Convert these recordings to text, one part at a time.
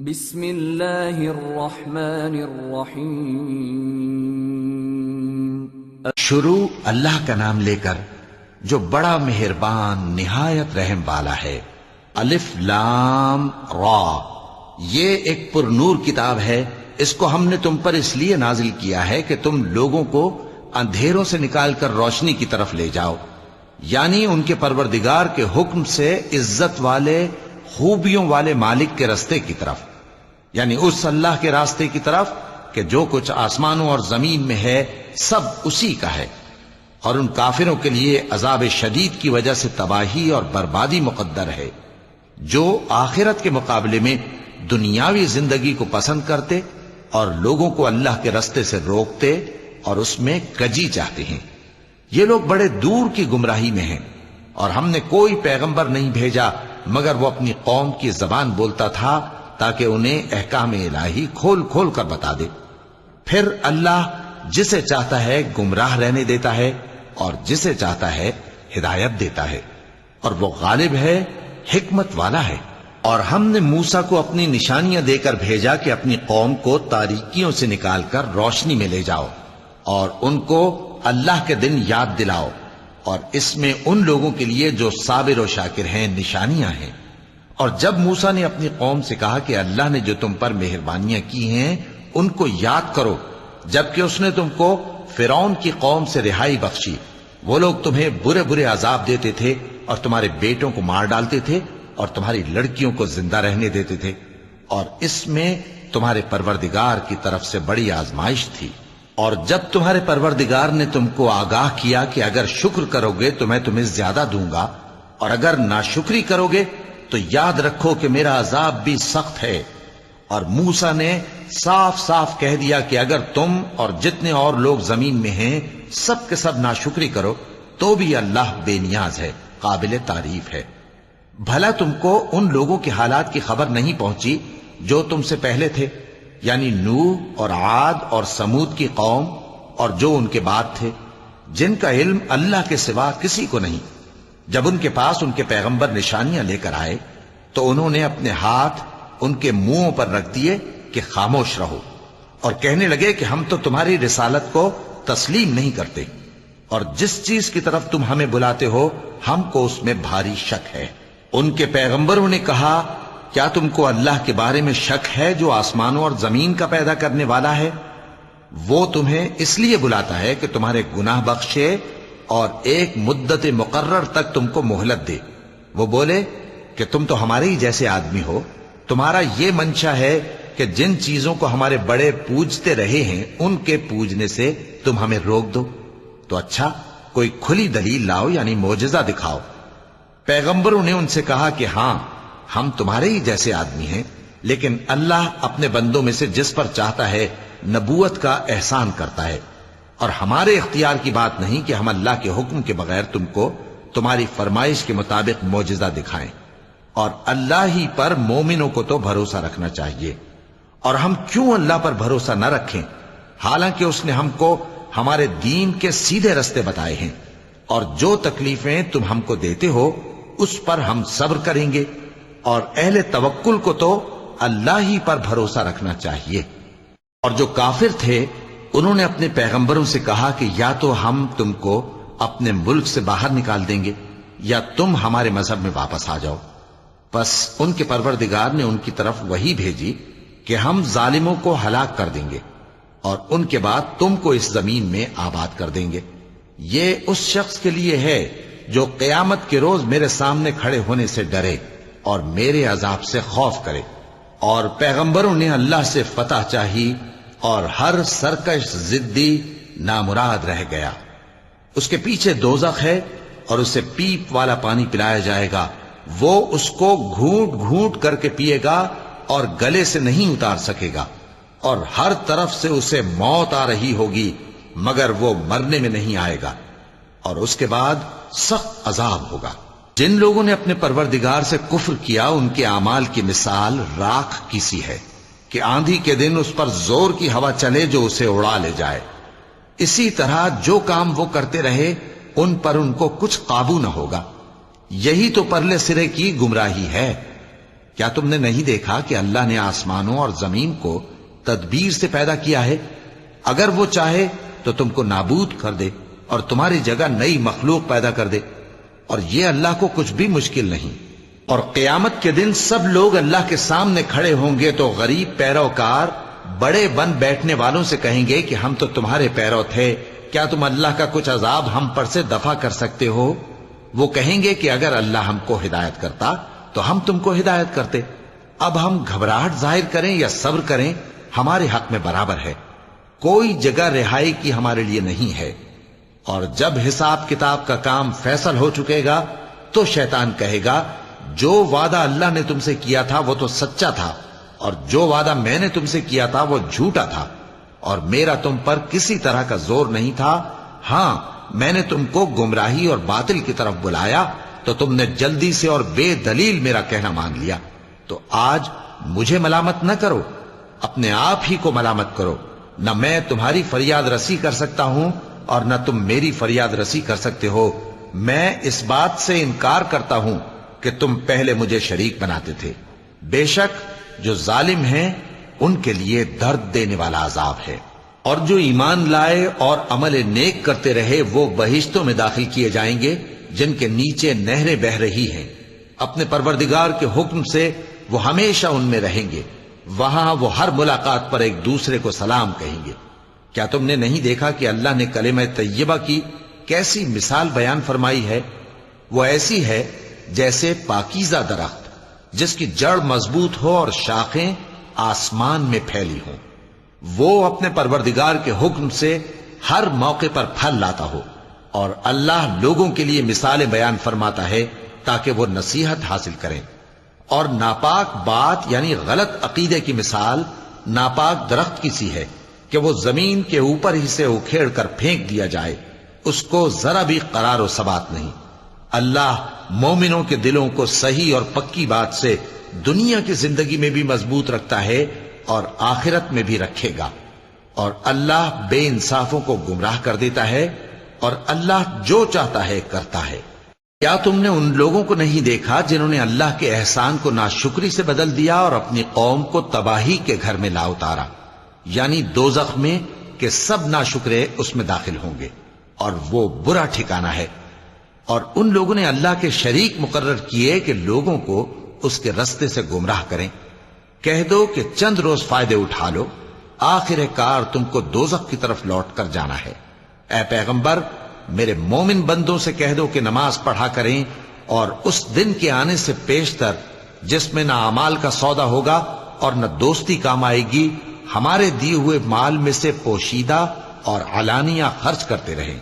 بسم اللہ الرحمن الرحیم۔ شروع اللہ کا نام لے کر جو بڑا مہربان نہایت رحم والا ہے۔ الف لام را، یہ ایک پر نور کتاب ہے، اس کو ہم نے تم پر اس لیے نازل کیا ہے کہ تم لوگوں کو اندھیروں سے نکال کر روشنی کی طرف لے جاؤ، یعنی ان کے پروردگار کے حکم سے عزت والے خوبیوں والے مالک کے راستے کی طرف، یعنی اس اللہ کے راستے کی طرف کہ جو کچھ آسمانوں اور زمین میں ہے سب اسی کا ہے۔ اور ان کافروں کے لیے عذاب شدید کی وجہ سے تباہی اور بربادی مقدر ہے، جو آخرت کے مقابلے میں دنیاوی زندگی کو پسند کرتے اور لوگوں کو اللہ کے راستے سے روکتے اور اس میں کجی چاہتے ہیں۔ یہ لوگ بڑے دور کی گمراہی میں ہیں، اور ہم نے کوئی پیغمبر نہیں بھیجا مگر وہ اپنی قوم کی زبان بولتا تھا تاکہ انہیں احکام الہی کھول کھول کر بتا دے۔ پھر اللہ جسے چاہتا ہے گمراہ رہنے دیتا ہے اور جسے چاہتا ہے ہدایت دیتا ہے، اور وہ غالب ہے، حکمت والا ہے۔ اور ہم نے موسیٰ کو اپنی نشانیاں دے کر بھیجا کہ اپنی قوم کو تاریکیوں سے نکال کر روشنی میں لے جاؤ اور ان کو اللہ کے دن یاد دلاؤ، اور اس میں ان لوگوں کے لیے جو صابر و شاکر ہیں نشانیاں ہیں۔ اور جب موسیٰ نے اپنی قوم سے کہا کہ اللہ نے جو تم پر مہربانیاں کی ہیں ان کو یاد کرو، جبکہ اس نے تم کو فرعون کی قوم سے رہائی بخشی، وہ لوگ تمہیں برے برے عذاب دیتے تھے اور تمہارے بیٹوں کو مار ڈالتے تھے اور تمہاری لڑکیوں کو زندہ رہنے دیتے تھے، اور اس میں تمہارے پروردگار کی طرف سے بڑی آزمائش تھی۔ اور جب تمہارے پروردگار نے تم کو آگاہ کیا کہ اگر شکر کرو گے تو میں تمہیں زیادہ دوں گا، اور اگر ناشکری کرو گے تو یاد رکھو کہ میرا عذاب بھی سخت ہے۔ اور موسیٰ نے صاف صاف کہہ دیا کہ اگر تم اور جتنے اور لوگ زمین میں ہیں سب کے سب ناشکری کرو تو بھی اللہ بے نیاز ہے، قابل تعریف ہے۔ بھلا تم کو ان لوگوں کے حالات کی خبر نہیں پہنچی جو تم سے پہلے تھے، یعنی نوح اور عاد اور سمود کی قوم اور جو ان کے بعد تھے، جن کا علم اللہ کے سوا کسی کو نہیں۔ جب ان کے پاس ان کے پیغمبر نشانیاں لے کر آئے تو انہوں نے اپنے ہاتھ ان کے منہوں پر رکھ دیے کہ خاموش رہو، اور کہنے لگے کہ ہم تو تمہاری رسالت کو تسلیم نہیں کرتے، اور جس چیز کی طرف تم ہمیں بلاتے ہو ہم کو اس میں بھاری شک ہے۔ ان کے پیغمبروں نے کہا، کیا تم کو اللہ کے بارے میں شک ہے جو آسمانوں اور زمین کا پیدا کرنے والا ہے؟ وہ تمہیں اس لیے بلاتا ہے کہ تمہارے گناہ بخشے اور ایک مدت مقرر تک تم کو مہلت دے۔ وہ بولے کہ تم تو ہمارے ہی جیسے آدمی ہو، تمہارا یہ منشا ہے کہ جن چیزوں کو ہمارے بڑے پوجتے رہے ہیں ان کے پوجنے سے تم ہمیں روک دو، تو اچھا کوئی کھلی دلیل لاؤ، یعنی معجزہ دکھاؤ۔ پیغمبروں نے ان سے کہا کہ ہاں ہم تمہارے ہی جیسے آدمی ہیں، لیکن اللہ اپنے بندوں میں سے جس پر چاہتا ہے نبوت کا احسان کرتا ہے، اور ہمارے اختیار کی بات نہیں کہ ہم اللہ کے حکم کے بغیر تم کو تمہاری فرمائش کے مطابق معجزہ دکھائیں۔ اور اللہ ہی پر مومنوں کو تو بھروسہ رکھنا چاہیے، اور ہم کیوں اللہ پر بھروسہ نہ رکھیں حالانکہ اس نے ہم کو ہمارے دین کے سیدھے رستے بتائے ہیں، اور جو تکلیفیں تم ہم کو دیتے ہو اس پر ہم صبر کریں گے، اور اہل توکل کو تو اللہ ہی پر بھروسہ رکھنا چاہیے۔ اور جو کافر تھے انہوں نے اپنے پیغمبروں سے کہا کہ یا تو ہم تم کو اپنے ملک سے باہر نکال دیں گے یا تم ہمارے مذہب میں واپس آ جاؤ۔ بس ان کے پروردگار نے ان کی طرف وحی بھیجی کہ ہم ظالموں کو ہلاک کر دیں گے اور ان کے بعد تم کو اس زمین میں آباد کر دیں گے۔ یہ اس شخص کے لیے ہے جو قیامت کے روز میرے سامنے کھڑے ہونے سے ڈرے اور میرے عذاب سے خوف کرے۔ اور پیغمبروں نے اللہ سے فتح چاہی اور ہر سرکش ضدی نامراد رہ گیا۔ اس کے پیچھے دوزخ ہے اور اسے پیپ والا پانی پلایا جائے گا، وہ اس کو گھونٹ گھونٹ کر کے پیے گا اور گلے سے نہیں اتار سکے گا، اور ہر طرف سے اسے موت آ رہی ہوگی مگر وہ مرنے میں نہیں آئے گا، اور اس کے بعد سخت عذاب ہوگا۔ جن لوگوں نے اپنے پروردگار سے کفر کیا ان کے اعمال کی مثال راکھ کی سی ہے کہ آندھی کے دن اس پر زور کی ہوا چلے جو اسے اڑا لے جائے۔ اسی طرح جو کام وہ کرتے رہے ان پر ان کو کچھ قابو نہ ہوگا۔ یہی تو پرلے سرے کی گمراہی ہے۔ کیا تم نے نہیں دیکھا کہ اللہ نے آسمانوں اور زمین کو تدبیر سے پیدا کیا ہے؟ اگر وہ چاہے تو تم کو نابود کر دے اور تمہاری جگہ نئی مخلوق پیدا کر دے، اور یہ اللہ کو کچھ بھی مشکل نہیں۔ اور قیامت کے دن سب لوگ اللہ کے سامنے کھڑے ہوں گے تو غریب پیروکار بڑے بن بیٹھنے والوں سے کہیں گے کہ ہم تو تمہارے پیرو تھے، کیا تم اللہ کا کچھ عذاب ہم پر سے دفع کر سکتے ہو؟ وہ کہیں گے کہ اگر اللہ ہم کو ہدایت کرتا تو ہم تم کو ہدایت کرتے۔ اب ہم گھبراہٹ ظاہر کریں یا صبر کریں، ہمارے حق میں برابر ہے، کوئی جگہ رہائی کی ہمارے لیے نہیں ہے۔ اور جب حساب کتاب کا کام فیصل ہو چکے گا تو شیطان کہے گا جو وعدہ اللہ نے تم سے کیا تھا وہ تو سچا تھا، اور جو وعدہ میں نے تم سے کیا تھا وہ جھوٹا تھا، اور میرا تم پر کسی طرح کا زور نہیں تھا۔ ہاں، میں نے تم کو گمراہی اور باطل کی طرف بلایا تو تم نے جلدی سے اور بے دلیل میرا کہنا مان لیا۔ تو آج مجھے ملامت نہ کرو، اپنے آپ ہی کو ملامت کرو۔ نہ میں تمہاری فریاد رسی کر سکتا ہوں اور نہ تم میری فریاد رسی کر سکتے ہو۔ میں اس بات سے انکار کرتا ہوں کہ تم پہلے مجھے شریک بناتے تھے۔ بے شک جو ظالم ہیں ان کے لیے درد دینے والا عذاب ہے۔ اور جو ایمان لائے اور عمل نیک کرتے رہے وہ بہشتوں میں داخل کیے جائیں گے جن کے نیچے نہریں بہہ رہی ہیں۔ اپنے پروردگار کے حکم سے وہ ہمیشہ ان میں رہیں گے، وہاں وہ ہر ملاقات پر ایک دوسرے کو سلام کہیں گے۔ کیا تم نے نہیں دیکھا کہ اللہ نے کلمہ طیبہ کی کیسی مثال بیان فرمائی ہے؟ وہ ایسی ہے جیسے پاکیزہ درخت جس کی جڑ مضبوط ہو اور شاخیں آسمان میں پھیلی ہوں، وہ اپنے پروردگار کے حکم سے ہر موقع پر پھل لاتا ہو۔ اور اللہ لوگوں کے لیے مثالیں بیان فرماتا ہے تاکہ وہ نصیحت حاصل کریں۔ اور ناپاک بات یعنی غلط عقیدے کی مثال ناپاک درخت کی سی ہے کہ وہ زمین کے اوپر ہی سے اکھیڑ کر پھینک دیا جائے، اس کو ذرا بھی قرار و ثبات نہیں۔ اللہ مومنوں کے دلوں کو صحیح اور پکی بات سے دنیا کی زندگی میں بھی مضبوط رکھتا ہے اور آخرت میں بھی رکھے گا۔ اور اللہ بے انصافوں کو گمراہ کر دیتا ہے، اور اللہ جو چاہتا ہے کرتا ہے۔ کیا تم نے ان لوگوں کو نہیں دیکھا جنہوں نے اللہ کے احسان کو ناشکری سے بدل دیا اور اپنی قوم کو تباہی کے گھر میں لا اتارا، یعنی دوزخ میں، کہ سب ناشکرے اس میں داخل ہوں گے اور وہ برا ٹھکانہ ہے۔ اور ان لوگوں نے اللہ کے شریک مقرر کیے کہ لوگوں کو اس کے رستے سے گمراہ کریں۔ کہہ دو کہ چند روز فائدے اٹھا لو، آخر کار تم کو دوزخ کی طرف لوٹ کر جانا ہے۔ اے پیغمبر، میرے مومن بندوں سے کہہ دو کہ نماز پڑھا کریں، اور اس دن کے آنے سے پیشتر جس میں نہ اعمال کا سودا ہوگا اور نہ دوستی کام آئے گی، ہمارے دیے ہوئے مال میں سے پوشیدہ اور علانیہ خرچ کرتے رہیں۔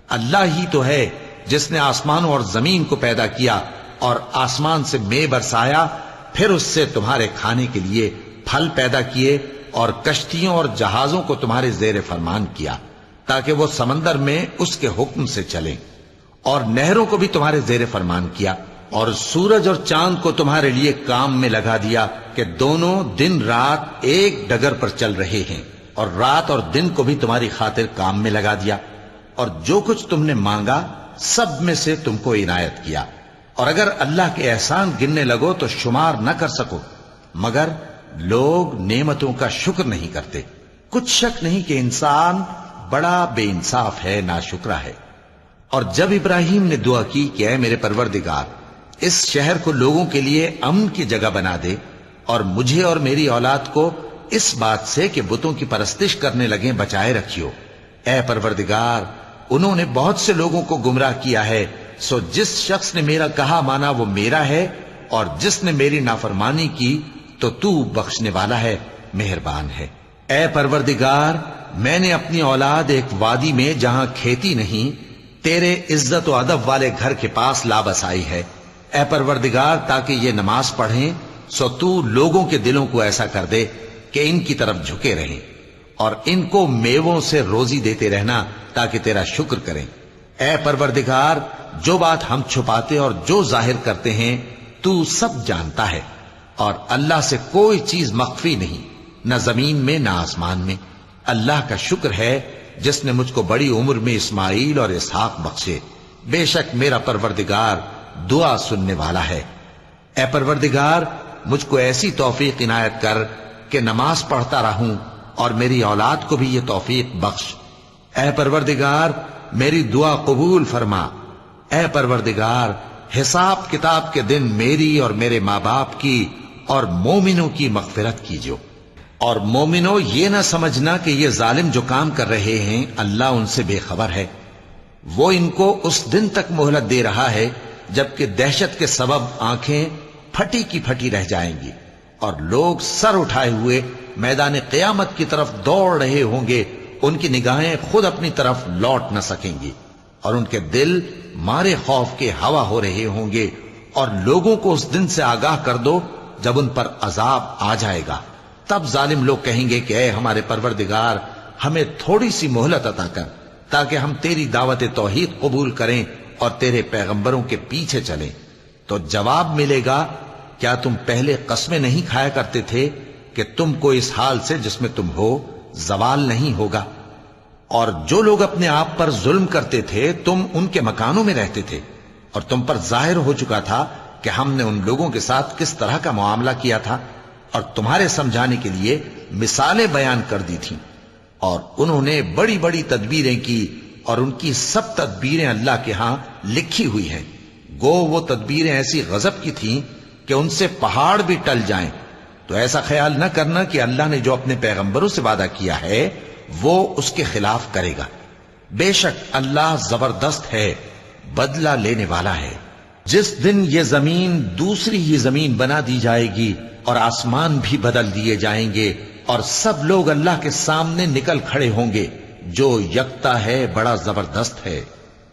اللہ ہی تو ہے جس نے آسمانوں اور زمین کو پیدا کیا اور آسمان سے مے برسایا، پھر اس سے تمہارے کھانے کے لیے پھل پیدا کیے اور کشتیوں اور جہازوں کو تمہارے زیر فرمان کیا تاکہ وہ سمندر میں اس کے حکم سے چلیں، اور نہروں کو بھی تمہارے زیر فرمان کیا، اور سورج اور چاند کو تمہارے لیے کام میں لگا دیا کہ دونوں دن رات ایک ڈگر پر چل رہے ہیں، اور رات اور دن کو بھی تمہاری خاطر کام میں لگا دیا، اور جو کچھ تم نے مانگا سب میں سے تم کو عنایت کیا۔ اور اگر اللہ کے احسان گننے لگو تو شمار نہ کر سکو، مگر لوگ نعمتوں کا شکر نہیں کرتے۔ کچھ شک نہیں کہ انسان بڑا بے انصاف ہے، ناشکرا ہے۔ اور جب ابراہیم نے دعا کی کہ اے میرے پروردگار، اس شہر کو لوگوں کے لیے امن کی جگہ بنا دے، اور مجھے اور میری اولاد کو اس بات سے کہ بتوں کی پرستش کرنے لگیں بچائے رکھیو۔ اے پروردگار، انہوں نے بہت سے لوگوں کو گمراہ کیا ہے، سو جس شخص نے میرا کہا مانا وہ میرا ہے، اور جس نے میری نافرمانی کی تو تو بخشنے والا ہے، مہربان ہے۔ اے پروردگار، میں نے اپنی اولاد ایک وادی میں جہاں کھیتی نہیں، تیرے عزت و ادب والے گھر کے پاس لا بسائی ہے۔ اے پروردگار، تاکہ یہ نماز پڑھیں، سو تو لوگوں کے دلوں کو ایسا کر دے کہ ان کی طرف جھکے رہیں، اور ان کو میووں سے روزی دیتے رہنا تاکہ تیرا شکر کریں۔ اے پروردگار، جو بات ہم چھپاتے اور جو ظاہر کرتے ہیں تو سب جانتا ہے، اور اللہ سے کوئی چیز مخفی نہیں، نہ زمین میں نہ آسمان میں۔ اللہ کا شکر ہے جس نے مجھ کو بڑی عمر میں اسماعیل اور اسحاق بخشے، بے شک میرا پروردگار دعا سننے والا ہے۔ اے پروردگار، مجھ کو ایسی توفیق عنایت کر کہ نماز پڑھتا رہوں اور میری اولاد کو بھی یہ توفیق بخش۔ اے پروردگار میری دعا قبول فرما۔ اے پروردگار حساب کتاب کے دن میری اور میرے ماں باپ کی اور مومنوں کی مغفرت کیجو۔ اور مومنوں یہ نہ سمجھنا کہ یہ ظالم جو کام کر رہے ہیں اللہ ان سے بے خبر ہے، وہ ان کو اس دن تک مہلت دے رہا ہے جبکہ دہشت کے سبب آنکھیں پھٹی کی پھٹی رہ جائیں گی اور لوگ سر اٹھائے ہوئے میدان قیامت کی طرف دوڑ رہے ہوں گے، ان کی نگاہیں خود اپنی طرف لوٹ نہ سکیں گی اور ان کے دل مارے خوف کے ہوا ہو رہے ہوں گے۔ اور لوگوں کو اس دن سے آگاہ کر دو جب ان پر عذاب آ جائے گا، تب ظالم لوگ کہیں گے کہ اے ہمارے پروردگار ہمیں تھوڑی سی مہلت عطا کر تاکہ ہم تیری دعوت توحید قبول کریں اور تیرے پیغمبروں کے پیچھے چلیں۔ تو جواب ملے گا کیا تم پہلے قسمیں نہیں کھایا کرتے تھے کہ تم کو اس حال سے جس میں تم ہو زوال نہیں ہوگا؟ اور جو لوگ اپنے آپ پر ظلم کرتے تھے تم ان کے مکانوں میں رہتے تھے اور تم پر ظاہر ہو چکا تھا کہ ہم نے ان لوگوں کے ساتھ کس طرح کا معاملہ کیا تھا اور تمہارے سمجھانے کے لیے مثالیں بیان کر دی تھیں۔ اور انہوں نے بڑی بڑی تدبیریں کی اور ان کی سب تدبیریں اللہ کے ہاں لکھی ہوئی ہیں، گو وہ تدبیریں ایسی غضب کی تھیں کہ ان سے پہاڑ بھی ٹل جائیں۔ تو ایسا خیال نہ کرنا کہ اللہ نے جو اپنے پیغمبروں سے وعدہ کیا ہے وہ اس کے خلاف کرے گا۔ بے شک اللہ زبردست ہے، بدلہ لینے والا ہے۔ جس دن یہ زمین دوسری ہی زمین بنا دی جائے گی اور آسمان بھی بدل دیے جائیں گے اور سب لوگ اللہ کے سامنے نکل کھڑے ہوں گے جو یکتا ہے بڑا زبردست ہے۔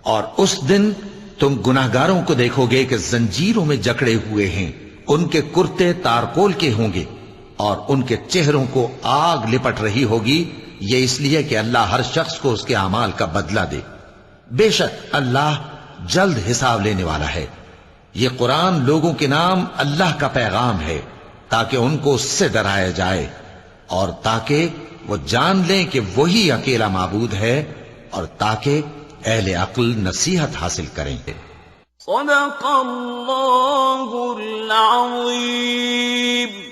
اور اس دن تم گناہگاروں کو دیکھو گے کہ زنجیروں میں جکڑے ہوئے ہیں، ان کے کرتے تارکول کے ہوں گے اور ان کے چہروں کو آگ لپٹ رہی ہوگی، یہ اس لیے کہ اللہ ہر شخص کو اس کے اعمال کا بدلہ دے۔ بے شک اللہ جلد حساب لینے والا ہے۔ یہ قرآن لوگوں کے نام اللہ کا پیغام ہے تاکہ ان کو اس سے ڈرایا جائے اور تاکہ وہ جان لیں کہ وہی اکیلا معبود ہے اور تاکہ اہل عقل نصیحت حاصل کریں۔ صدق اللہ العظیم۔